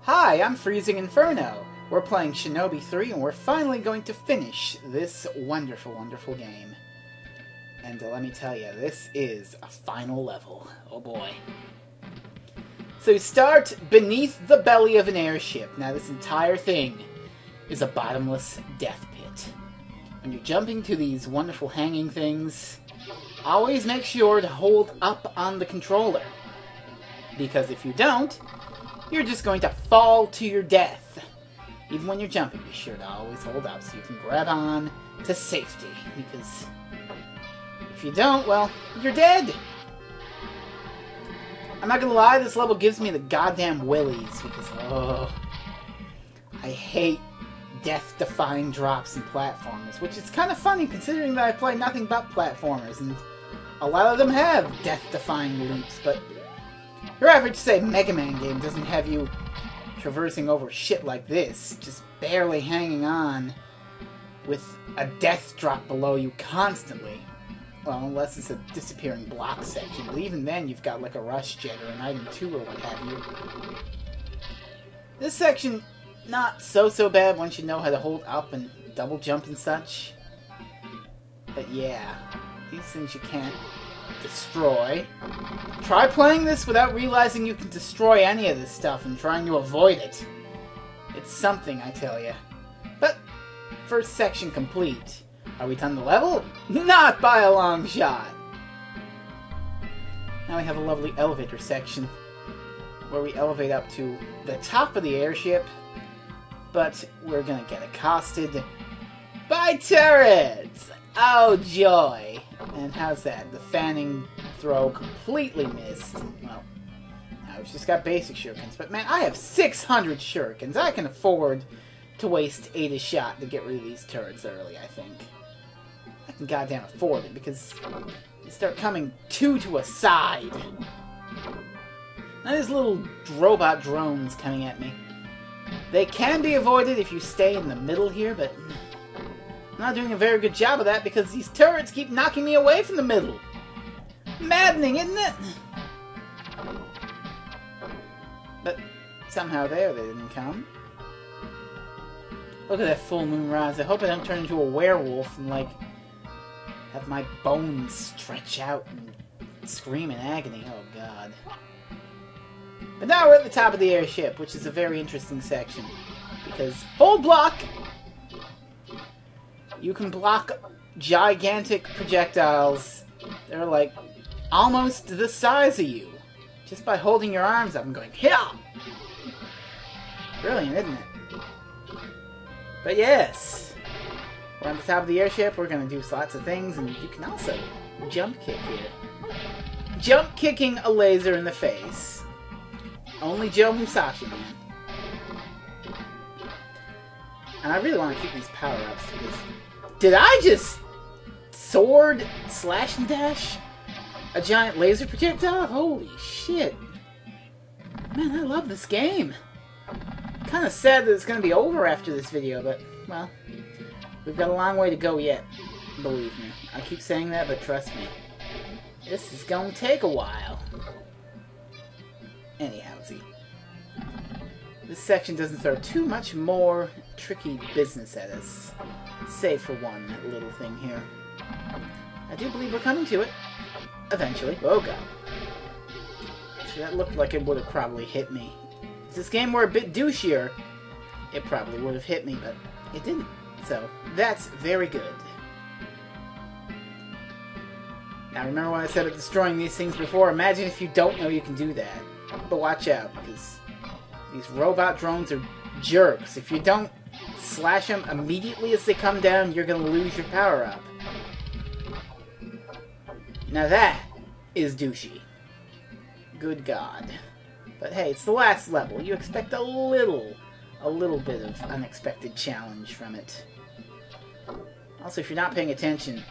Hi, I'm Freezing Inferno. We're playing Shinobi 3 and we're finally going to finish this wonderful, wonderful game. And let me tell you, this is a final level. Oh boy. So you start beneath the belly of an airship. Now this entire thing is a bottomless death pit. When you're jumping to these wonderful hanging things, always make sure to hold up on the controller. Because if you don't, you're just going to fall to your death. Even when you're jumping, be sure to always hold up so you can grab on to safety. Because if you don't, well, you're dead. I'm not gonna lie, this level gives me the goddamn willies. Because, oh, I hate death-defying drops in platformers. Which is kind of funny considering that I play nothing but platformers. And a lot of them have death-defying leaps, but your average, say, Mega Man game doesn't have you traversing over shit like this, just barely hanging on with a death drop below you constantly. Well, unless it's a disappearing block section, but even then you've got like a rush jet or an item 2 or what have you. This section, not so bad once you know how to hold up and double jump and such. But yeah, these things you can't destroy. Try playing this without realizing you can destroy any of this stuff and trying to avoid it. It's something, I tell ya. But, first section complete. Are we done the level? Not by a long shot! Now we have a lovely elevator section where we elevate up to the top of the airship, but we're gonna get accosted by turrets! Oh joy! And how's that? The fanning throw completely missed. Well, now we've just got basic shurikens. But man, I have 600 shurikens. I can afford to waste 8 a shot to get rid of these turrets early, I think. I can goddamn afford it, because they start coming 2 to a side. Now there's little robot drones coming at me. They can be avoided if you stay in the middle here, but I'm not doing a very good job of that because these turrets keep knocking me away from the middle. Maddening, isn't it? But somehow they didn't come. Look at that full moon rise. I hope I don't turn into a werewolf and, like, have my bones stretch out and scream in agony. Oh, God. But now we're at the top of the airship, which is a very interesting section. Because, hold block! You can block gigantic projectiles. They're like almost the size of you. Just by holding your arms up and going, yeah! Brilliant, isn't it? But yes, we're on the top of the airship. We're going to do lots of things. And you can also jump kick here. Jump kicking a laser in the face. Only Joe Musashi, man. And I really want to keep these power-ups because... Did I just sword slash and dash a giant laser projectile? Holy shit. Man, I love this game. Kind of sad that it's going to be over after this video, but, well, we've got a long way to go yet. Believe me. I keep saying that, but trust me. This is going to take a while. Anyhowsy. This section doesn't throw too much more tricky business at us. Save for one little thing here. I do believe we're coming to it. Eventually. Oh god. So that looked like it would have probably hit me. If this game were a bit douchier, it probably would have hit me, but it didn't. So, that's very good. Now remember when I said about destroying these things before? Imagine if you don't know you can do that. But watch out, because these robot drones are jerks. If you don't slash them immediately as they come down, you're going to lose your power-up. Now that is douchey. Good God. But hey, it's the last level. You expect a little bit of unexpected challenge from it. Also, if you're not paying attention,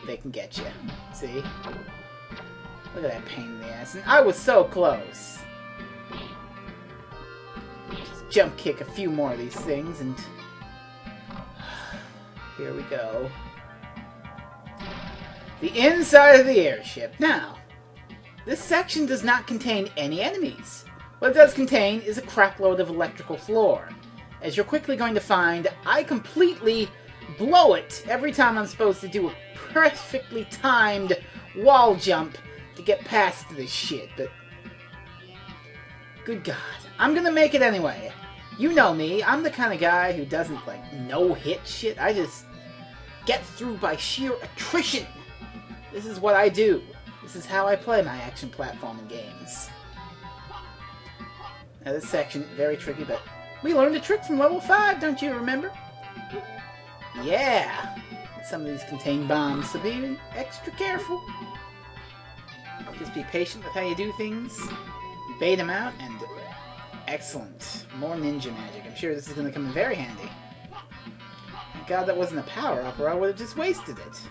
they can get you. See? Look at that pain in the ass. And I was so close. Just jump kick a few more of these things and... Here we go. The inside of the airship. Now, this section does not contain any enemies. What it does contain is a crapload of electrical floor. As you're quickly going to find, I completely blow it every time I'm supposed to do a perfectly timed wall jump to get past this shit, but good God, I'm gonna make it anyway. You know me, I'm the kind of guy who doesn't, like, no-hit shit. I just get through by sheer attrition. This is what I do. This is how I play my action platforming games. Now this section, very tricky, but we learned a trick from level 5, don't you remember? Yeah! Some of these contain bombs, so be extra careful. Just be patient with how you do things. Bait them out, and excellent. More ninja magic. I'm sure this is going to come in very handy. Thank God that wasn't a power-up, or I would have just wasted it.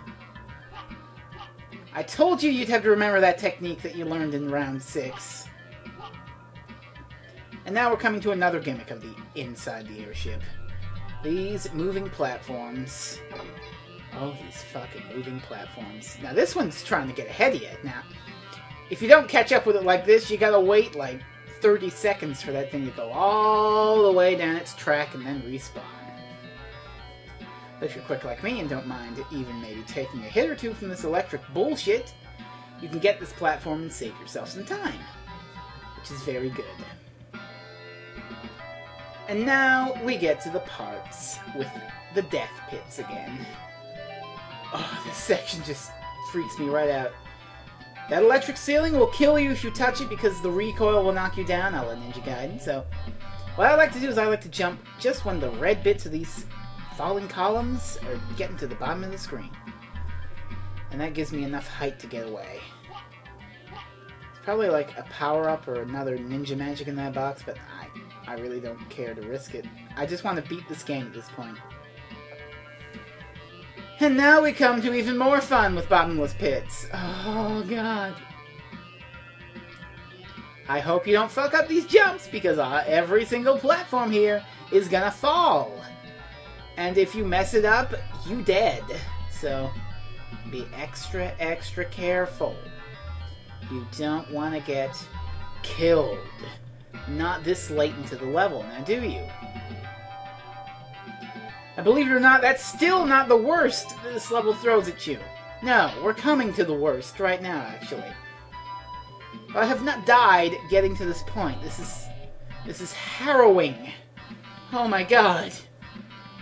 I told you you'd have to remember that technique that you learned in round 6. And now we're coming to another gimmick of the inside the airship. These moving platforms. Oh, these fucking moving platforms. Now this one's trying to get ahead of you. Now, if you don't catch up with it like this, you gotta wait like 30 seconds for that thing to go all the way down its track and then respawn. But if you're quick like me and don't mind even maybe taking a hit or two from this electric bullshit, you can get this platform and save yourself some time. Which is very good. And now we get to the parts with the death pits again. Oh, this section just freaks me right out. That electric ceiling will kill you if you touch it because the recoil will knock you down, a la Ninja Gaiden. So, what I like to do is I like to jump just when the red bits of these falling columns are getting to the bottom of the screen. And that gives me enough height to get away. It's probably like a power-up or another ninja magic in that box, but I really don't care to risk it. I just want to beat this game at this point. And now we come to even more fun with bottomless pits. Oh, God. I hope you don't fuck up these jumps, because every single platform here is gonna fall. And if you mess it up, you dead. So, be extra, extra careful. You don't want to get killed. Not this late into the level, now do you? And believe it or not, that's still not the worst this level throws at you. No, we're coming to the worst right now, actually. But I have not died getting to this point. This is harrowing. Oh my God.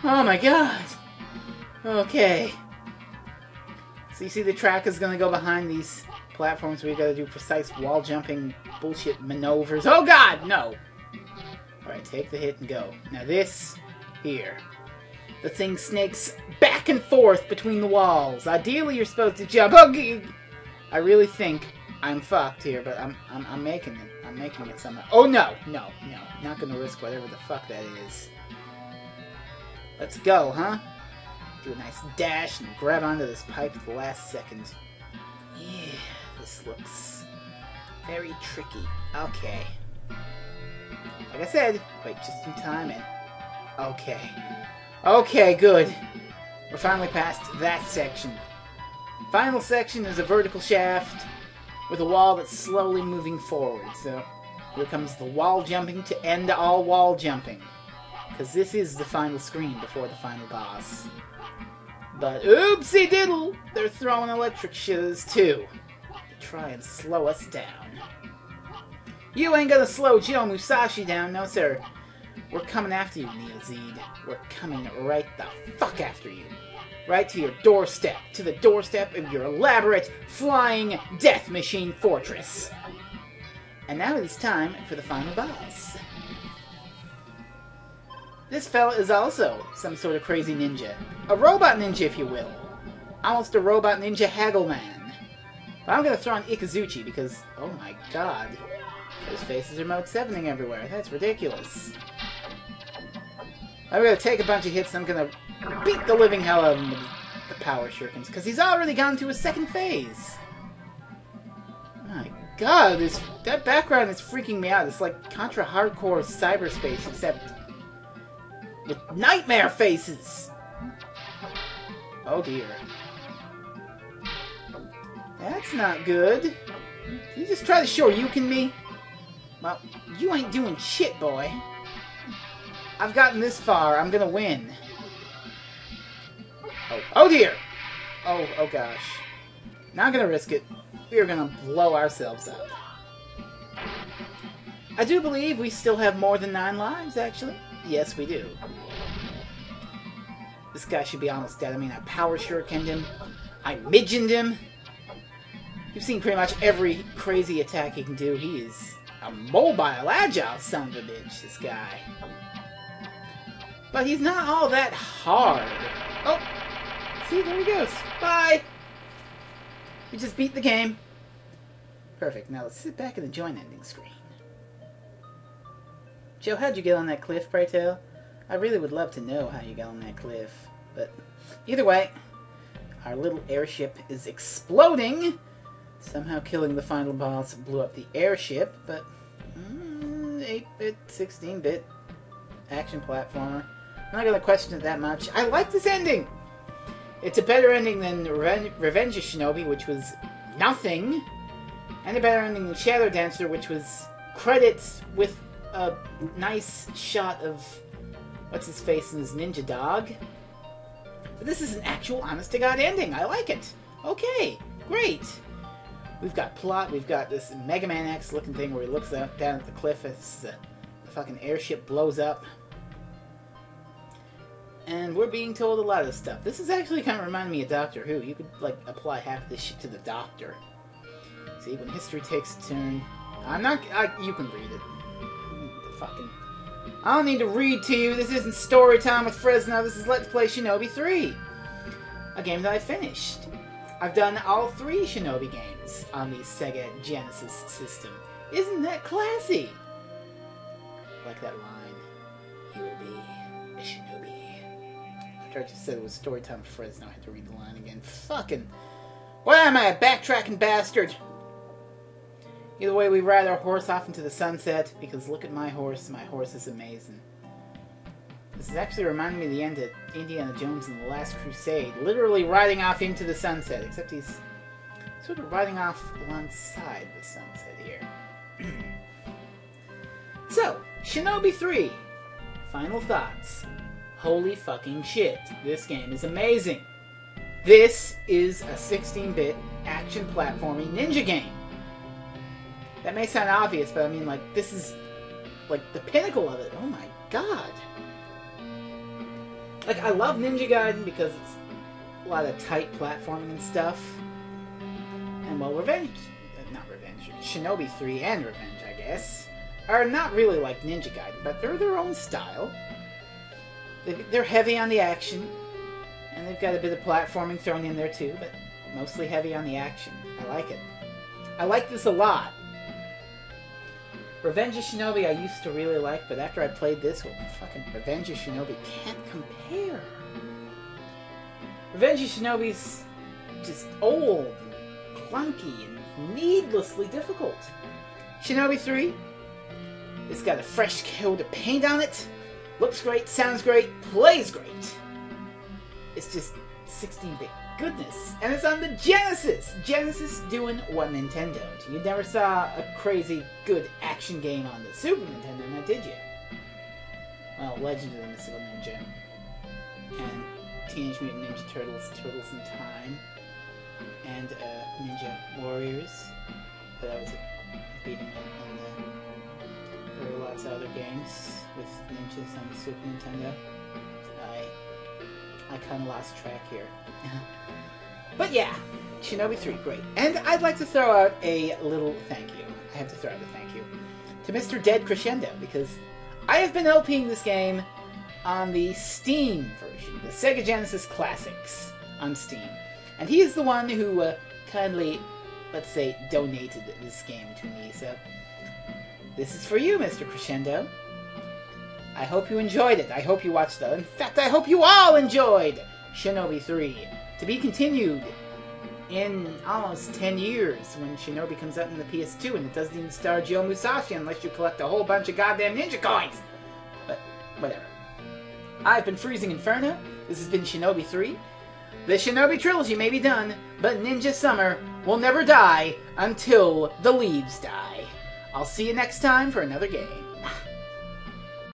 Oh my God. Okay. So you see the track is going to go behind these platforms where you got to do precise wall jumping bullshit maneuvers. Oh God, no. Alright, take the hit and go. Now this here. The thing snakes back and forth between the walls. Ideally, you're supposed to jump. Okay. I really think I'm fucked here, but I'm making it. I'm making it somehow. Oh no, no, no! Not gonna risk whatever the fuck that is. Let's go, huh? Do a nice dash and grab onto this pipe at the last second. Yeah, this looks very tricky. Okay. Like I said, wait just in time and okay. Okay, good. We're finally past that section. Final section is a vertical shaft with a wall that's slowly moving forward. So here comes the wall jumping to end all wall jumping. Because this is the final screen before the final boss. But oopsie diddle! They're throwing electric shiz too. To try and slow us down. You ain't gonna slow Joe Musashi down, no sir. We're coming after you, Neozed. We're coming right the fuck after you. Right to your doorstep. To the doorstep of your elaborate, flying death machine fortress. And now it is time for the final boss. This fella is also some sort of crazy ninja. A robot ninja, if you will. Almost a robot ninja haggleman. But I'm gonna throw on Ikazuchi because, oh my God. Those faces are mode 7ing everywhere. That's ridiculous. I'm gonna take a bunch of hits and I'm gonna beat the living hell out of him with the power shurikens, because he's already gone to his second phase. My God, that background is freaking me out. It's like Contra Hardcore cyberspace, except with nightmare faces. Oh dear. That's not good. Did you just try to Shoryuken me? Well, you ain't doing shit, boy. I've gotten this far. I'm gonna win. Oh dear! Oh gosh. Not gonna risk it. We are gonna blow ourselves up. I do believe we still have more than 9 lives, actually. Yes, we do. This guy should be almost dead. I mean, I power shurikened him. I midgened him. You've seen pretty much every crazy attack he can do. He is a mobile, agile son of a bitch, this guy. But he's not all that hard. Oh! See, there he goes. Bye! We just beat the game. Perfect. Now let's sit back and enjoy an ending screen. Joe, how'd you get on that cliff, pray tell? I really would love to know how you got on that cliff. But either way, our little airship is exploding. Somehow killing the final boss blew up the airship, but 8-bit, 16-bit action platformer. I'm not going to question it that much. I like this ending! It's a better ending than Revenge of Shinobi, which was nothing. And a better ending than Shadow Dancer, which was credits with a nice shot of what's-his-face and his ninja dog. But this is an actual honest-to-God ending. I like it. Okay, great. We've got plot. We've got this Mega Man X-looking thing where he looks down at the cliff as the fucking airship blows up. And we're being told a lot of stuff. This is actually kind of reminding me of Doctor Who. You could, like, apply half this shit to the Doctor. See, when history takes a turn... you can read it. I don't need to read to you. This isn't story time with Fresno. This is Let's Play Shinobi 3. A game that I finished. I've done all 3 Shinobi games on the Sega Genesis system. Isn't that classy? Like that line. You will be a Shinobi. After I just said it was story time with Fresno, I had to read the line again. Fucking... Why am I a backtracking bastard? Either way, we ride our horse off into the sunset, because look at my horse. My horse is amazing. This is actually reminding me of the end of Indiana Jones and the Last Crusade. Literally riding off into the sunset, except he's sort of riding off alongside the sunset here. So, Shinobi 3. Final thoughts. Holy fucking shit. This game is amazing. This is a 16-bit action platforming ninja game. That may sound obvious, but I mean, like, this is, like, the pinnacle of it. Oh my god. Like, I love Ninja Gaiden because it's a lot of tight platforming and stuff. And, well, Shinobi 3 and Revenge, I guess, are not really like Ninja Gaiden, but they're their own style. They're heavy on the action, and they've got a bit of platforming thrown in there too, but mostly heavy on the action. I like it. I like this a lot. Revenge of Shinobi I used to really like, but after I played this, well, fucking Revenge of Shinobi can't compare. Revenge of Shinobi's just old and clunky and needlessly difficult. Shinobi 3, it's got a fresh coat of paint on it, looks great, sounds great, plays great. It's just 16-bit goodness. And it's on the Genesis! Genesis doing what Nintendo did. You never saw a crazy good action game on the Super Nintendo, now did you? Well, Legend of the Mystical Ninja. And Teenage Mutant Ninja Turtles, Turtles in Time. And Ninja Warriors. But that was a beat'em up. And there were lots of other games with ninjas on the Super Nintendo. I kind of lost track here. But yeah, Shinobi 3, great. And I'd like to throw out a little thank you. I have to throw out a thank you to Mr. Dead Crescendo, because I have been LPing this game on the Steam version, the Sega Genesis Classics on Steam. And he is the one who kindly, let's say, donated this game to me. So, this is for you, Mr. Crescendo. I hope you enjoyed it. I hope you watched it. In fact, I hope you all enjoyed Shinobi 3. To be continued in almost 10 years when Shinobi comes out in the PS2 and it doesn't even star Joe Musashi unless you collect a whole bunch of goddamn ninja coins. But, whatever. I've been Freezing Inferno. This has been Shinobi 3. The Shinobi trilogy may be done, but Ninja Summer will never die until the leaves die. I'll see you next time for another game.